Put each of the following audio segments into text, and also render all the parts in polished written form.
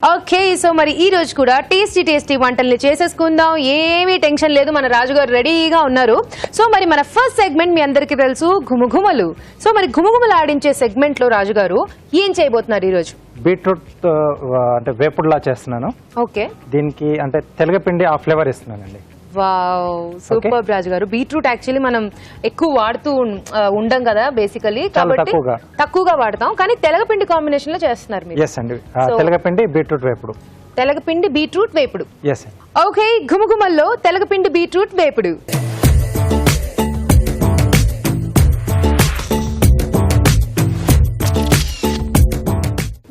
Okay so మరి ఈ రోజు కూడా టేస్టీ వంటల్ని చేసేసుకుందాం. ఏమీ టెన్షన్ లేదు, మన రాజు గారు రెడీగా ఉన్నారు. సో మరి మన ఫస్ట్ సెగ్మెంట్ మీ అందరికీ తెలుసు, ఘుమఘుమలు. సో మరి ఘుమఘుమలు ఆడించే సెగ్మెంట్ లో రాజు గారు ఏం చేయబోతున్నారు ఈ రోజు? బీట్రూట్ అంటే వేపుడులా చేస్తున్నాను. ఓకే, దీనికి అంటే తెలగపిండి ఆ ఫ్లేవర్ ఇస్తున్నానండి. వావ్, సూపర్ రాజు గారు. బీట్రూట్ యాక్చువల్లీ మనం ఎక్కువ వాడుతూ ఉండం కదా బేసికలీ, కాబట్టి తక్కువగా వాడతాం, కానీ తెలగపిండి కాంబినేషన్ లో చేస్తున్నారు మీరు. ఎస్ అండి, తెలగపిండి బీట్రూట్ వేపుడు. తెలగపిండి బీట్రూట్ వేపుడు. ఎస్. ఓకే, ఘుమఘుమల్లో తెలగపిండి బీట్రూట్ వేపుడు.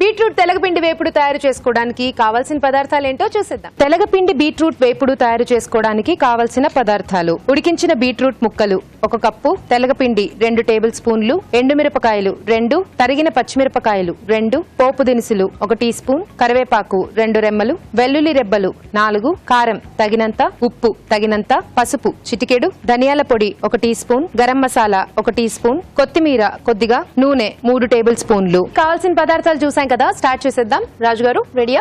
బీట్రూట్ తెలగపిండి వేపుడు తయారు చేసుకోవడానికి కావాల్సిన పదార్థాలు ఏంటో చూసేద్దాం. తెలగపిండి బీట్రూట్ వేపుడు తయారు చేసుకోవడానికి కావాల్సిన పదార్థాలు: ఉడికించిన బీట్రూట్ ముక్కలు 1 కప్పు, తెలగపిండి 2 టేబుల్ స్పూన్లు, ఎండుమిరపకాయలు 2, తరిగిన పచ్చిమిరపకాయలు 2, పోపు దినుసులు 1 టీ స్పూన్, కరివేపాకు 2 రెమ్మలు, వెల్లుల్లి రెబ్బలు 4, కారం తగినంత, ఉప్పు తగినంత, పసుపు చిటికెడు, ధనియాల పొడి 1 teaspoon, garam masala 1 teaspoon, కొత్తిమీర కొద్దిగా, నూనె 3 టేబుల్ స్పూన్లు. కావాల్సిన పదార్థాలు చూసాం కదా, స్టార్ట్ చేసేద్దాం. రాజు గారు రెడీయా?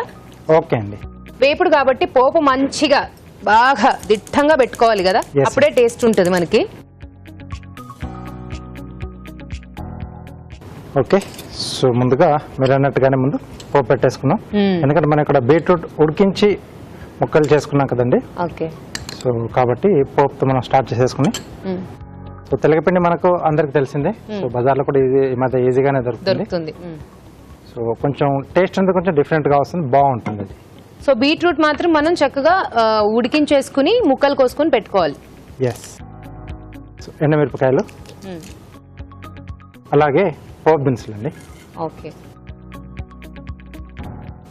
ఓకే అండి. వేపుడు కాబట్టి పోపు మంచిగా బాగా దిట్టంగా పెట్టుకోవాలి కదా, అప్పుడే టేస్ట్ ఉంటుంది మనకి. ఓకే, సో ముందుగా మీరు అన్నట్టుగానే ముందు పోపు పెట్టేసుకున్నాం. ఎందుకంటే మనం ఇక్కడ బీట్రూట్ ఉడికించి ముక్కలు చేసుకున్నాం కదండి. ఓకే, సో కాబట్టి పోపుతో మనం స్టార్ట్ చేసేసుకుని, సో తెలగపిండి మనకు అందరికి తెలిసిందే. సో బజార్లో కూడా ఈ మధ్య ఈజీగానే దొరుకుతుంది. సో కొంచెం టేస్ట్ అనేది కొంచెం డిఫరెంట్ గా వస్తుంది, బాగుంటుంది అది. సో బీట్రూట్ మాత్రం మనం చక్కగా ఉడికించేసుకుని ముక్కలు కోసుకుని పెట్టుకోవాలి. ఎస్. సో ఎండుమిరపకాయలు, అలాగే పోపు దినుసులు అండి. ఓకే,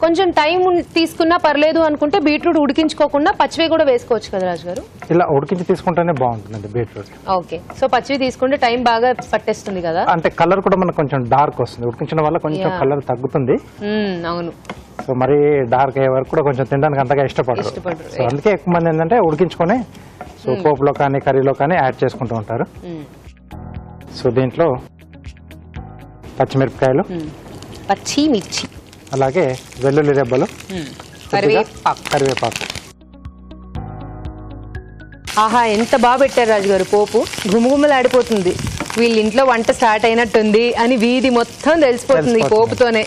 కొంచెం టైం తీసుకున్నా పర్లేదు అనుకుంటే బీట్రూట్ ఉడికించుకోకుండా పచ్చివి కూడా వేసుకోవచ్చు కదా రాజు గారు? ఇలా ఉడికించి తీసుకుంటేనే బాగుంటుంది బీట్రూట్. ఓకే, సో పచ్చివి తీసుకుంటే టైం బాగా పట్టేస్తుంది కదా, అంటే కలర్ కూడా మనకు కొంచెం డార్క్ వస్తుంది. ఉడికించడం వల్ల కొంచెం కలర్ తగ్గుతుంది. అవును. సో మరి డార్క్ అయ్యే వరకు కూడా కొంచెం తినడానికి అంతగా ఇష్టపడరు. సో అందుకే ఎక్కువ మంది ఏంటంటే ఉడికించుకొని సో పోపులో కానీ కర్రీలో కానీ యాడ్ చేసుకుంటూ ఉంటారు. సో దీంట్లో పచ్చిమిరపకాయలు, పచ్చిమిర్చి, అలాగే వెల్లుల్లి రెబ్బలు, కరివేపాకు. ఆహా, ఎంత బాగా పెట్టారు రాజు గారు పోపు. గుమగుమలాడిపోతుంది. వీళ్ళ ఇంట్లో వంట స్టార్ట్ అయినట్టుంది అని వీధి మొత్తం తెలిసిపోతుంది ఈ పోపుతోనే.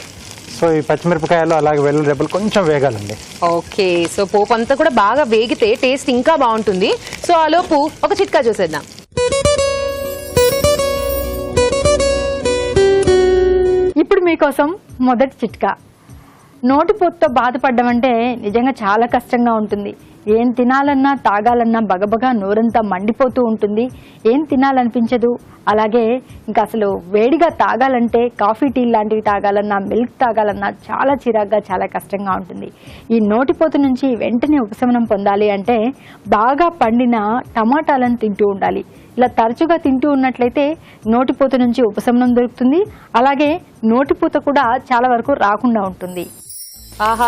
సో ఈ పచ్చిమిరపకాయలు అలాగే వెల్లుల్లి రెబ్బలు కొంచెం వేగాలండి. ఓకే, సో పోపు అంతా కూడా బాగా వేగితే టేస్ట్ ఇంకా బాగుంటుంది. సో ఆ లోపు ఒక చిట్కా చూసేద్దాం. ఇప్పుడు మీకోసం మొదటి చిట్కా. నోటిపోటుతో బాధపడ్డం అంటే నిజంగా చాలా కష్టంగా ఉంటుంది. ఏం తినాలన్నా తాగాలన్నా బగబగా నోరంతా మండిపోతూ ఉంటుంది, ఏం తినాలనిపించదు. అలాగే ఇంకా అసలు వేడిగా తాగాలంటే కాఫీ టీ లాంటివి తాగాలన్నా మిల్క్ తాగాలన్నా చాలా చిరాగ్గా చాలా కష్టంగా ఉంటుంది. ఈ నోటిపోటు నుంచి వెంటనే ఉపశమనం పొందాలి అంటే బాగా పండిన టమాటాలను తింటూ ఉండాలి. ఇలా తరచుగా తింటూ ఉన్నట్లయితే నోటిపోటు నుంచి ఉపశమనం దొరుకుతుంది. అలాగే నోటిపూత కూడా చాలా వరకు రాకుండా ఉంటుంది. ఆహా,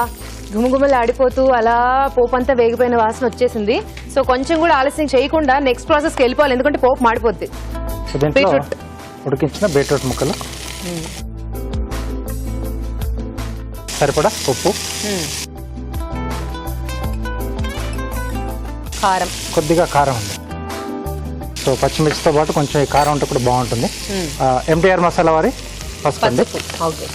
గుమగుమలు ఆడిపోతూ అలా పోపు అంతా వేగిపోయిన వాసన వచ్చేసింది. సో కొంచెం కూడా ఆలస్యం చేయకుండా నెక్స్ట్ ప్రాసెస్కి వెళ్ళిపోవాలి, ఎందుకంటే పోపు మాడిపోద్ది. ఉడికించిన బీట్రూట్ ముక్కలు, సరిపడా ఉప్పు, కారం, కొద్దిగా కారం ఉంది. సో పచ్చిమిర్చితో పాటు కొంచెం ఈ కారం ఉంటే కూడా బాగుంటుంది. ఎంటీఆర్ మసాలా వారి పసుపు అండి. ఓకే,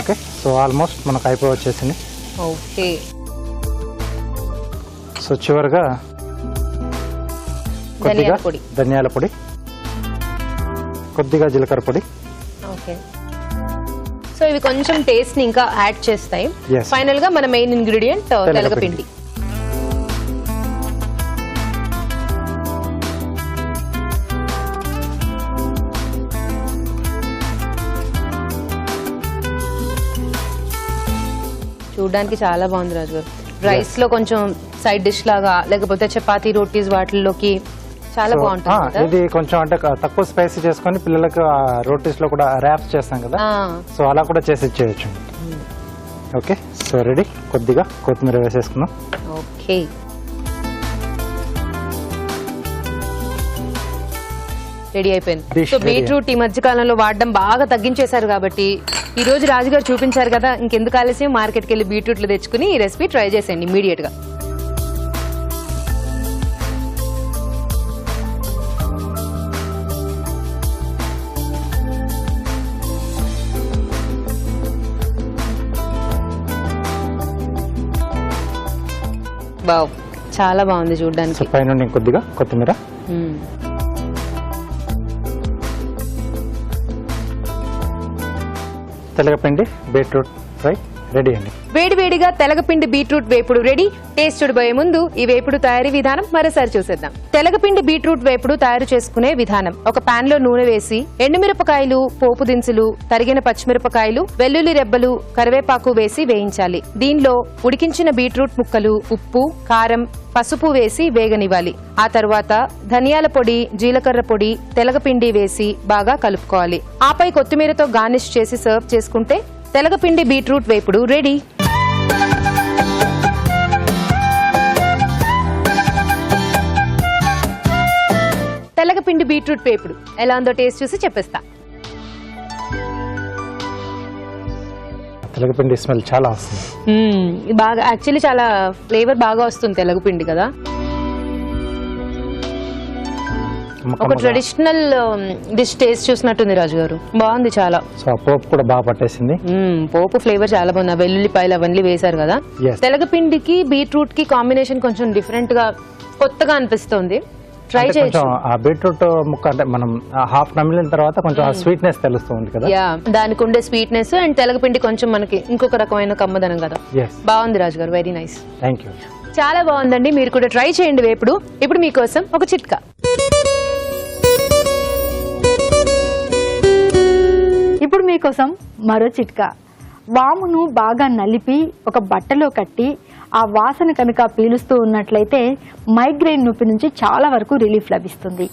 ఓకే, సో ఆల్మోస్ట్ మనకు అయిపోయి వచ్చేసింది. ఓకే, సో చివరిగా కొద్దిగా ధనియాల పొడి, కొద్దిగా జీలకర్ర పొడి. ఓకే, సో ఇవి కొంచెం టేస్ట్ ని ఇంకా యాడ్ చేస్తాయి. ఫైనల్ గా మన మెయిన్ ఇంగ్రీడియంట్ తెలగపిండి. చూడడానికి చాలా బాగుంది రాజు గారు. రైస్ లో కొంచెం సైడ్ డిష్ లాగా, లేకపోతే చపాతీ రోటీస్ వాటిల్లోకి చాలా బాగుంటుంది. ఇది కొంచెం అంటే తక్కువ స్పైసీ చేసుకొని పిల్లలకు రోటీస్ లో కూడా ర్యాప్స్ చేస్తాం కదా, సో అలా కూడా చేసి ఇచ్చేయచ్చు. Okay, so ready. కొద్దిగా కొత్తిమీర వేసేసుకున్నాం. ఓకే, రెడీ అయిపోయింది. Dish so ready. బీట్రూట్ ఈ మధ్య కాలంలో వాడడం బాగా తగ్గించేశారు కాబట్టి ఈ రోజు రాజుగారు చూపించారు కదా, ఇంకెందుకు ఆలస్యం, మార్కెట్కి వెళ్ళి బీట్రూట్లు తెచ్చుకుని ఈ రెసిపీ ట్రై చేసేయండి ఇమీడియట్ గా. వావ్, చాలా బాగుంది సో చూడడానికి. పైన కొద్దిగా కొత్తిమీర, తెలగపిండి బీట్రూట్ ఫ్రై రెడీ అండి. వేడివేడిగా తెలగపిండి బీట్రూట్ వేపుడు రెడీ. టేస్ట్ చూడబోయే ముందు ఈ వేపుడు తయారీ విధానం మరోసారి చూసేద్దాం. తెలగపిండి బీట్రూట్ వేపుడు తయారు చేసుకునే విధానం: ఒక పాన్ లో నూనె వేసి ఎండుమిరపకాయలు, పోపు దినుసులు, తరిగిన పచ్చిమిరపకాయలు, వెల్లుల్లి రెబ్బలు, కరివేపాకు వేసి వేయించాలి. దీనిలో ఉడికించిన బీట్రూట్ ముక్కలు, ఉప్పు, కారం, పసుపు వేసి వేగనివ్వాలి. ఆ తర్వాత ధనియాల పొడి, జీలకర్ర పొడి, తెలగపిండి వేసి బాగా కలుపుకోవాలి. ఆపై కొత్తిమీరతో గార్నిష్ చేసి సర్వ్ చేసుకుంటే తెలగపిండి బీట్రూట్ వేపుడు రెడీ. తెలగపిండి బీట్రూట్ వేపుడు ఎలా ఉందో టేస్ట్ చూసి చెప్పేస్తా. తెలగపిండి స్మెల్ చాలా వస్తుంది. బాగా యాక్చువల్లీ చాలా ఫ్లేవర్ బాగా వస్తుంది తెలగపిండి కదా. ఒక ట్రెడిషనల్ డిష్ టేస్ట్ చూసినట్టుంది రాజు గారు, బాగుంది చాలా. సో ఆ పోపు కూడా బాగా పట్టేసింది. పోపు ఫ్లేవర్ చాలా బాగుంది, ఆ వెల్లుల్లిపాయలు అవన్నీ వేశారు కదా. Yes. తెలగపిండికి బీట్రూట్ కి కాంబినేషన్ కొంచెం డిఫరెంట్ గా కొత్తగా అనిపిస్తుంది. ట్రై అంటే చేయొచ్చు. కొంచెం ఆ బీట్రూట్ ముక్క అంటే మనం హాఫ్ నమిలిన తర్వాత కొంచెం ఆ స్వీట్నెస్ తెలుస్తుంది కదా. యా, దానికి ఉండే స్వీట్నెస్ అండ్ తెలగపిండి కొంచెం మనకి ఇంకొక రకమైన కమ్మదనం కదా. ఎస్, బాగుంది రాజు గారు, వెరీ నైస్. Thank you. చాలా బాగుందండి, మీరు కూడా ట్రై చేయండి వేపుడు. ఇప్పుడు మీకోసం ఒక చిట్కా. ఇప్పుడు మీకోసం మరో చిట్కా. వామును బాగా నలిపి ఒక బట్టలో కట్టి ఆ వాసన కనుక పీలుస్తూ ఉన్నట్లయితే మైగ్రేన్ నొప్పి నుంచి చాలా వరకు రిలీఫ్ లభిస్తుంది.